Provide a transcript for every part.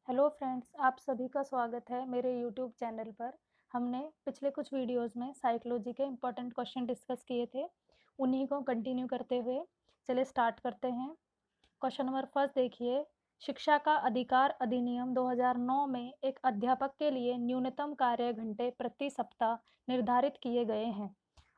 Hello friends, आप सभी का स्वागत है मेरे यूट्यूब चैनल पर। हमने पिछले कुछ वीडियोस में साइकोलॉजी के इम्पोर्टेंट क्वेश्चन डिस्कस किए थे, उन्हीं को कंटिन्यू करते हुए चलिए स्टार्ट करते हैं। क्वेश्चन नंबर फर्स्ट देखिए, शिक्षा का अधिकार अधिनियम 2009 में एक अध्यापक के लिए न्यूनतम कार्य घंटे प्रति सप्ताह निर्धारित किए गए हैं।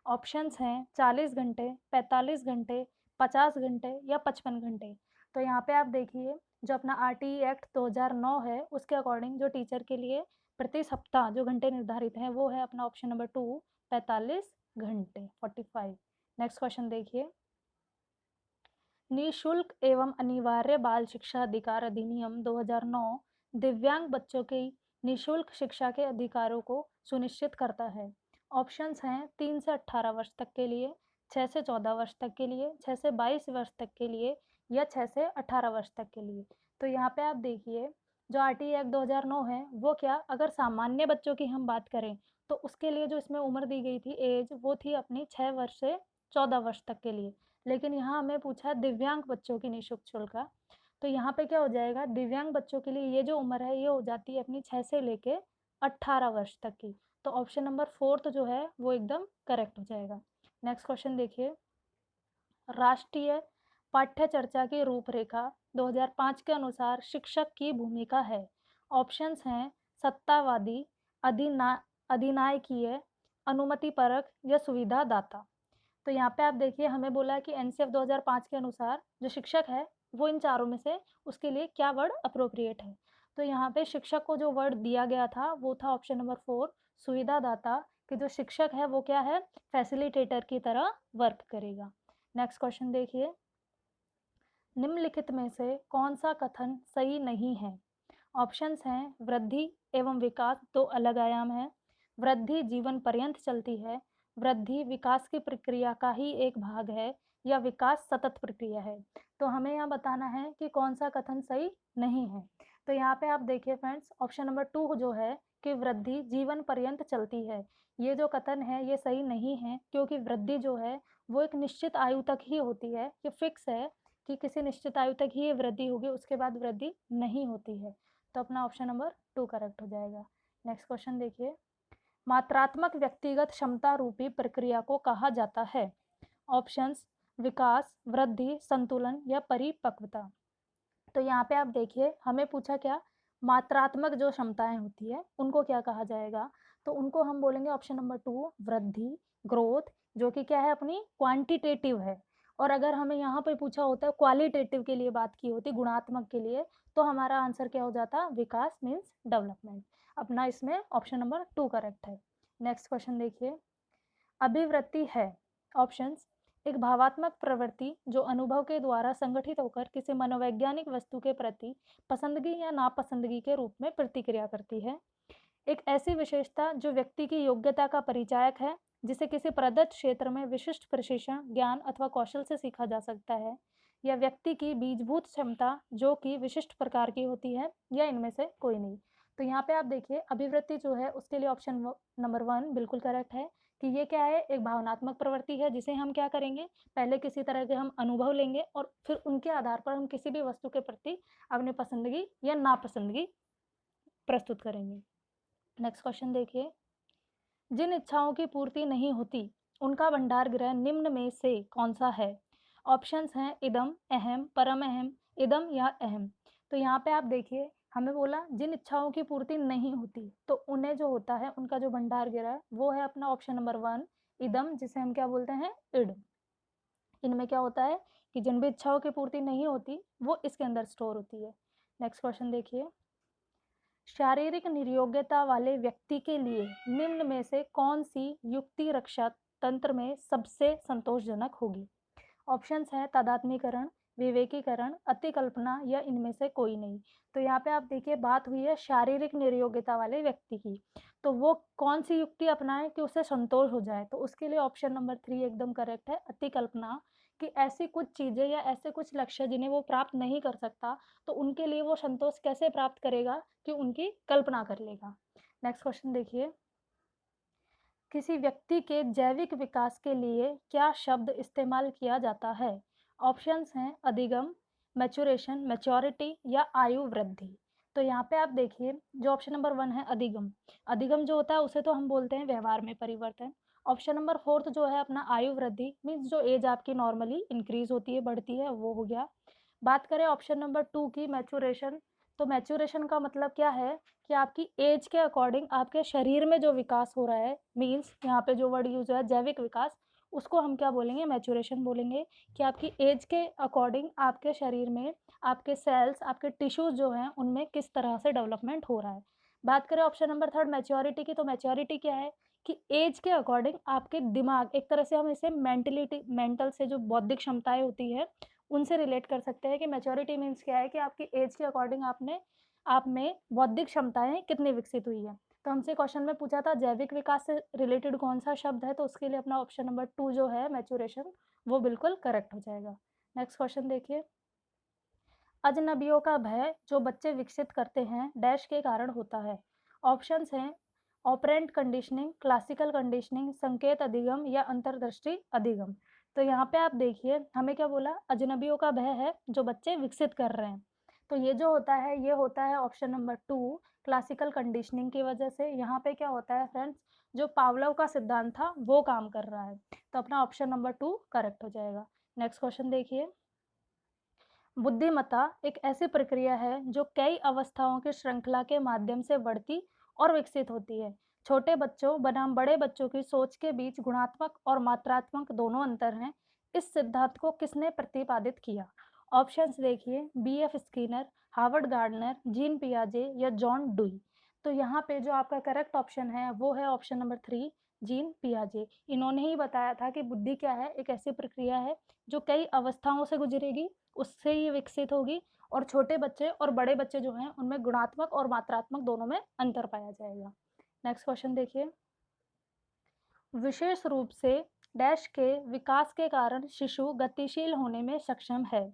ऑप्शंस हैं 40 घंटे, 45 घंटे, 50 घंटे या 55 घंटे। तो यहाँ पे आप देखिए, जो अपना आरटीई एक्ट 2009 है उसके अकॉर्डिंग जो टीचर के लिए प्रति सप्ताह जो घंटे निर्धारित हैं वो है अपना ऑप्शन नंबर 2, 45 घंटे, 45। नेक्स्ट क्वेश्चन देखिए, निःशुल्क एवं अनिवार्य बाल शिक्षा अधिकार अधिनियम 2009 दिव्यांग बच्चों की निःशुल्क शिक्षा के अधिकारों को सुनिश्चित करता है। ऑप्शंस हैं 3 से 18 वर्ष तक के लिए, 6 से 14 वर्ष तक के लिए, 6 से 22 वर्ष तक के लिए या 6 से 18 वर्ष तक के लिए। तो यहाँ पे आप देखिए, जो आरटीई एक्ट 2009 है वो क्या, अगर सामान्य बच्चों की हम बात करें तो उसके लिए जो इसमें उम्र दी गई थी एज, वो थी अपनी 6 वर्ष से 14 वर्ष तक के लिए। लेकिन यहाँ हमें पूछा है दिव्यांग बच्चों की निःशुल्क शुल्क का, तो यहाँ पे क्या हो जाएगा, दिव्यांग बच्चों के लिए ये जो उम्र है ये हो जाती है अपनी 6 से लेके 18 वर्ष तक की। तो ऑप्शन नंबर 4 जो है वो एकदम करेक्ट हो जाएगा। नेक्स्ट क्वेश्चन देखिए, राष्ट्रीय पाठ्य चर्चा की रूपरेखा 2005 के अनुसार शिक्षक की भूमिका है। ऑप्शंस हैं सत्तावादी, अधिना अधिनायकीय, अनुमतिपरक या सुविधादाता। तो यहाँ पे आप देखिए, हमें बोला है कि एनसीएफ 2005 के अनुसार जो शिक्षक है वो इन चारों में से उसके लिए क्या वर्ड अप्रोप्रिएट है। तो यहाँ पे शिक्षक को जो वर्ड दिया गया था वो था ऑप्शन नंबर 4, सुविधादाता, कि जो शिक्षक है वो क्या है, फैसिलिटेटर की तरह वर्क करेगा। नेक्स्ट क्वेश्चन देखिए, निम्नलिखित में से कौन सा कथन सही नहीं है। ऑप्शंस हैं वृद्धि एवं विकास दो अलग आयाम है, वृद्धि जीवन पर्यंत चलती है, वृद्धि विकास की प्रक्रिया का ही एक भाग है, या विकास सतत प्रक्रिया है। तो हमें यहाँ बताना है कि कौन सा कथन सही नहीं है। तो यहाँ पे आप देखिए फ्रेंड्स, ऑप्शन नंबर 2 जो है कि वृद्धि जीवन पर्यंत चलती है, ये जो कथन है ये सही नहीं है, क्योंकि वृद्धि जो है वो एक निश्चित आयु तक ही होती है, ये फिक्स है कि किसी निश्चित आयु तक ही ये वृद्धि होगी, उसके बाद वृद्धि नहीं होती है। तो अपना ऑप्शन नंबर 2 करेक्ट हो जाएगा। नेक्स्ट क्वेश्चन देखिए, मात्रात्मक व्यक्तिगत क्षमता रूपी प्रक्रिया को कहा जाता है। ऑप्शंस विकास, वृद्धि, संतुलन या परिपक्वता। तो यहाँ पे आप देखिए, हमें पूछा क्या, मात्रात्मक जो क्षमताएं होती है उनको क्या कहा जाएगा। तो उनको हम बोलेंगे ऑप्शन नंबर 2, वृद्धि, ग्रोथ, जो कि क्या है अपनी क्वांटिटेटिव है। और अगर हमें यहाँ पे पूछा होता है क्वालिटेटिव के लिए बात की होती, गुणात्मक के लिए, तो हमारा आंसर क्या हो जाता, विकास मीन्स डेवलपमेंट। अपना इसमें ऑप्शन नंबर 2 करेक्ट है। नेक्स्ट क्वेश्चन देखिए, अभिवृत्ति है ऑप्शंस एक भावात्मक प्रवृत्ति जो अनुभव के द्वारा संगठित होकर किसी मनोवैज्ञानिक वस्तु के प्रति पसंदगी या नापसंदगी के रूप में प्रतिक्रिया करती है, एक ऐसी विशेषता जो व्यक्ति की योग्यता का परिचायक है, जिसे किसी प्रदत्त क्षेत्र में विशिष्ट प्रशिक्षण, ज्ञान अथवा कौशल से सीखा जा सकता है, या व्यक्ति की बीजभूत क्षमता जो कि विशिष्ट प्रकार की होती है, या इनमें से कोई नहीं। तो यहाँ पे आप देखिए, अभिवृत्ति जो है उसके लिए ऑप्शन नंबर 1 बिल्कुल करेक्ट है, कि ये क्या है, एक भावनात्मक प्रवृत्ति है, जिसे हम क्या करेंगे, पहले किसी तरह के हम अनुभव लेंगे और फिर उनके आधार पर हम किसी भी वस्तु के प्रति अपनी पसंदगी या नापसंदगी प्रस्तुत करेंगे। नेक्स्ट क्वेश्चन देखिए, जिन इच्छाओं की पूर्ति नहीं होती उनका भंडार गृह निम्न में से कौन सा है। ऑप्शंस हैं इदम, अहम, परम अहम, इदम या अहम। तो यहाँ पे आप देखिए, हमें बोला जिन इच्छाओं की पूर्ति नहीं होती तो उन्हें जो होता है उनका जो भंडार गृह वो है अपना ऑप्शन नंबर 1, इदम, जिसे हम क्या बोलते हैं, इड। इनमें क्या होता है कि जिन भी इच्छाओं की पूर्ति नहीं होती वो इसके अंदर स्टोर होती है। नेक्स्ट क्वेश्चन देखिए, शारीरिक निर्योग्यता वाले व्यक्ति के लिए निम्न में से कौन सी युक्ति रक्षा तंत्र में सबसे संतोषजनक होगी। ऑप्शंस है तादात्म्यकरण, विवेकीकरण, अतिकल्पना या इनमें से कोई नहीं। तो यहाँ पे आप देखिए, बात हुई है शारीरिक निर्योग्यता वाले व्यक्ति की, तो वो कौन सी युक्ति अपनाए कि उसे संतोष हो जाए। तो उसके लिए ऑप्शन नंबर 3 एकदम करेक्ट है, अतिकल्पना, कि ऐसी कुछ चीज़ें या ऐसे कुछ लक्ष्य जिन्हें वो प्राप्त नहीं कर सकता, तो उनके लिए वो संतोष कैसे प्राप्त करेगा, कि उनकी कल्पना कर लेगा। नेक्स्ट क्वेश्चन देखिए, किसी व्यक्ति के जैविक विकास के लिए क्या शब्द इस्तेमाल किया जाता है। ऑप्शंस हैं अधिगम, मैच्योरेशन, मैच्योरिटी या आयु वृद्धि। तो यहाँ पे आप देखिए जो ऑप्शन नंबर 1 है अधिगम, अधिगम जो होता है उसे तो हम बोलते हैं व्यवहार में परिवर्तन। ऑप्शन नंबर 4 जो है अपना आयु वृद्धि, मीन्स जो एज आपकी नॉर्मली इंक्रीज होती है, बढ़ती है, वो हो गया। बात करें ऑप्शन नंबर 2 की मैच्योरेशन, तो मैच्योरेशन का मतलब क्या है कि आपकी एज के अकॉर्डिंग आपके शरीर में जो विकास हो रहा है, मीन्स यहाँ पे जो वर्ड यूज हुआ है जैविक विकास, उसको हम क्या बोलेंगे, मैच्योरेशन बोलेंगे। कि आपकी एज के अकॉर्डिंग आपके शरीर में आपके सेल्स, आपके टिश्यूज जो हैं उनमें किस तरह से डेवलपमेंट हो रहा है। बात करें ऑप्शन नंबर 3 मैच्योरिटी की, तो मैच्योरिटी क्या है कि एज के अकॉर्डिंग आपके दिमाग, एक तरह से हम इसे मेंटलिटी, मेंटल से जो बौद्धिक क्षमताएं होती है उनसे रिलेट कर सकते हैं कि मैच्योरिटी मीन्स क्या है कि आपकी एज के अकॉर्डिंग आप में बौद्धिक क्षमताएं कितनी विकसित हुई है। तो हमसे क्वेश्चन में पूछा था जैविक विकास से रिलेटेड कौन सा शब्द है, तो उसके लिए अपना ऑप्शन नंबर 2 जो है मैच्योरेशन, वो बिल्कुल करेक्ट हो जाएगा। नेक्स्ट क्वेश्चन देखिए, अजनबियों का भय जो बच्चे विकसित करते हैं डैश के कारण होता है। ऑप्शंस हैं ऑपरेंट कंडीशनिंग, क्लासिकल कंडीशनिंग, संकेत अधिगम या अंतर्दृष्टि अधिगम। तो यहाँ पे आप देखिए हमें क्या बोला, अजनबियों का भय है जो बच्चे विकसित कर रहे हैं। तो ये जो होता है ये होता है ऑप्शन नंबर 2 क्लासिकल कंडीशनिंग की वजह से। यहाँ पे क्या होता है फ्रेंड्स, जो पावलोव का सिद्धांत था वो काम कर रहा है। तो अपना ऑप्शन नंबर 2 करेक्ट हो जाएगा। नेक्स्ट क्वेश्चन देखिए, बुद्धिमत्ता एक ऐसी प्रक्रिया है जो कई अवस्थाओं की श्रृंखला के माध्यम से बढ़ती और विकसित होती है। छोटे बच्चों बनाम बड़े बच्चों की सोच के बीच गुणात्मक और मात्रात्मक दोनों अंतर हैं। इस सिद्धांत को किसने प्रतिपादित किया? ऑप्शंस देखिए, B F Skinner, Howard Gardner, Jean पियाजे या जॉन डुई। तो यहाँ पे जो आपका करेक्ट ऑप्शन है वो है ऑप्शन नंबर 3 जीन पियाजे। इन्होंने ही बताया था कि बुद्धि क्या है, एक ऐसी प्रक्रिया है जो कई अवस्थाओं से गुजरेगी, उससे ये विकसित होगी, और छोटे बच्चे और बड़े बच्चे जो हैं उनमें गुणात्मक और मात्रात्मक दोनों में अंतर पाया जाएगा। नेक्स्ट क्वेश्चन देखिए, विशेष रूप से डैश के विकास के कारण शिशु गतिशील होने में सक्षम है।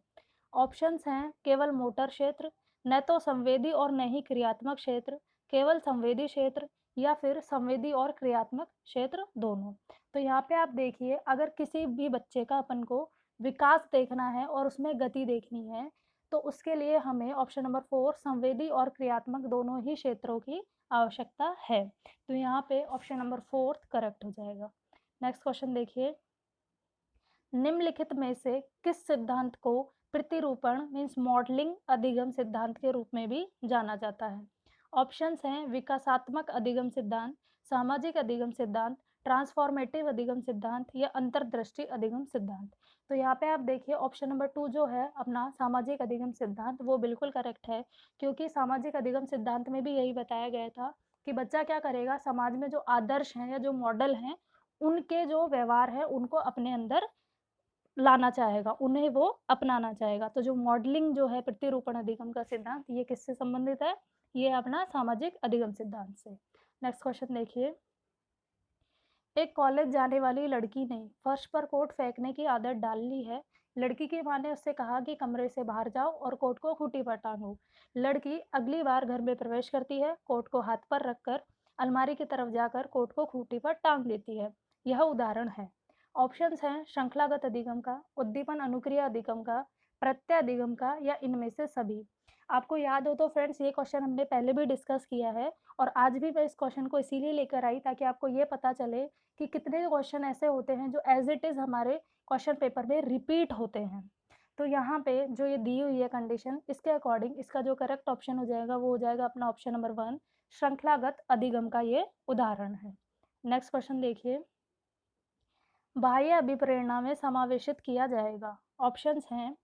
ऑप्शंस हैं केवल मोटर क्षेत्र, न तो संवेदी और न ही क्रियात्मक क्षेत्र, केवल संवेदी क्षेत्र, या फिर संवेदी और क्रियात्मक क्षेत्र दोनों। तो यहाँ पे आप देखिए अगर किसी भी बच्चे का अपन को विकास देखना है और उसमें गति देखनी है तो उसके लिए हमें ऑप्शन नंबर 4 संवेदी और क्रियात्मक दोनों ही क्षेत्रों की आवश्यकता है। तो यहाँ पे ऑप्शन नंबर 4 करेक्ट हो जाएगा। नेक्स्ट क्वेश्चन देखिए, निम्नलिखित में से किस सिद्धांत को प्रतिरूपण मीन्स मॉडलिंग अधिगम सिद्धांत के रूप में भी जाना जाता है? ऑप्शंस हैं विकासात्मक अधिगम सिद्धांत, सामाजिक अधिगम सिद्धांत, ट्रांसफॉर्मेटिव अधिगम सिद्धांत या अंतर्दृष्टि अधिगम सिद्धांत। तो यहाँ पे आप देखिए ऑप्शन नंबर 2 जो है अपना सामाजिक अधिगम सिद्धांत, वो बिल्कुल करेक्ट है, क्योंकि सामाजिक अधिगम सिद्धांत में भी यही बताया गया था कि बच्चा क्या करेगा, समाज में जो आदर्श हैं या जो मॉडल हैं उनके जो व्यवहार है उनको अपने अंदर लाना चाहेगा, उन्हें वो अपनाना चाहेगा। तो जो मॉडलिंग जो है प्रतिरूपण अधिगम का सिद्धांत, ये किससे संबंधित है? ये अपना सामाजिक अधिगम सिद्धांत से। नेक्स्ट क्वेश्चन देखिए, एक कॉलेज जाने वाली लड़की ने फर्श पर कोट फेंकने की आदत डाल ली है। लड़की की माँ ने उससे कहा कि कमरे से बाहर जाओ और कोट को खूंटी पर टांगो। लड़की अगली बार घर में प्रवेश करती है, कोट को हाथ पर रखकर अलमारी की तरफ जाकर कोट को खूंटी पर टांग देती है। यह उदाहरण है। ऑप्शंस हैं श्रृंखलागत अधिगम का, उद्दीपन अनुक्रिया अधिगम का, प्रत्यय अधिगम का या इनमें से सभी। आपको याद हो तो फ्रेंड्स ये क्वेश्चन हमने पहले भी डिस्कस किया है और आज भी मैं इस क्वेश्चन को इसीलिए लेकर आई ताकि आपको ये पता चले कि कितने क्वेश्चन ऐसे होते हैं जो एज इट इज़ हमारे क्वेश्चन पेपर में रिपीट होते हैं। तो यहाँ पे जो ये दी हुई है कंडीशन, इसके अकॉर्डिंग इसका जो करेक्ट ऑप्शन हो जाएगा वो हो जाएगा अपना ऑप्शन नंबर 1 श्रृंखलागत अधिगम का ये उदाहरण है। नेक्स्ट क्वेश्चन देखिए, बाह्य अभिप्रेरणा में समावेशित किया जाएगा। ऑप्शंस हैं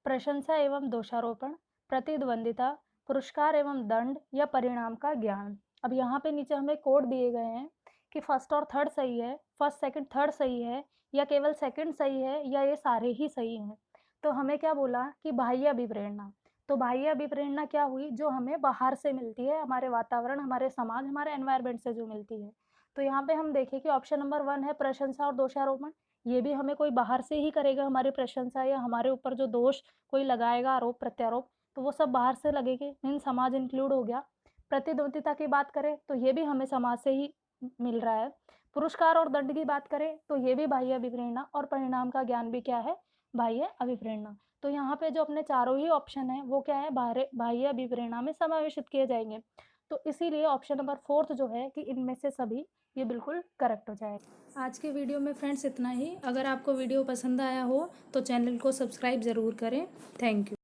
प्रशंसा एवं दोषारोपण, प्रतिद्वंदिता, पुरस्कार एवं दंड या परिणाम का ज्ञान। अब यहाँ पे नीचे हमें कोड दिए गए हैं कि फर्स्ट और थर्ड सही है, फर्स्ट सेकंड थर्ड सही है, या केवल सेकंड सही है, या ये सारे ही सही हैं। तो हमें क्या बोला कि बाह्य अभिप्रेरणा, तो बाह्य अभिप्रेरणा क्या हुई, जो हमें बाहर से मिलती है, हमारे वातावरण, हमारे समाज, हमारे एनवायरनमेंट से जो मिलती है। तो यहाँ पे हम देखें कि ऑप्शन नंबर 1 है प्रशंसा और दोषारोपण। ये भी हमें कोई बाहर से ही करेगा हमारी प्रशंसा, या हमारे ऊपर जो दोष कोई लगाएगा आरोप प्रत्यारोप, तो वो सब बाहर से लगेंगे, मीन समाज इंक्लूड हो गया। प्रतिद्वंदिता की बात करें तो ये भी हमें समाज से ही मिल रहा है। पुरस्कार और दंड की बात करें तो ये भी बाह्य अभिप्रेरणा, और परिणाम का ज्ञान भी क्या है, बाह्य अभिप्रेरणा। तो यहाँ पे जो अपने चारों ही ऑप्शन हैं वो क्या है, बाह्य अभिप्रेरणा में समावेशित किए जाएँगे। तो इसीलिए ऑप्शन नंबर 4 जो है कि इनमें से सभी, ये बिल्कुल करेक्ट हो जाएगा। आज के वीडियो में फ्रेंड्स इतना ही। अगर आपको वीडियो पसंद आया हो तो चैनल को सब्सक्राइब ज़रूर करें। Thank you.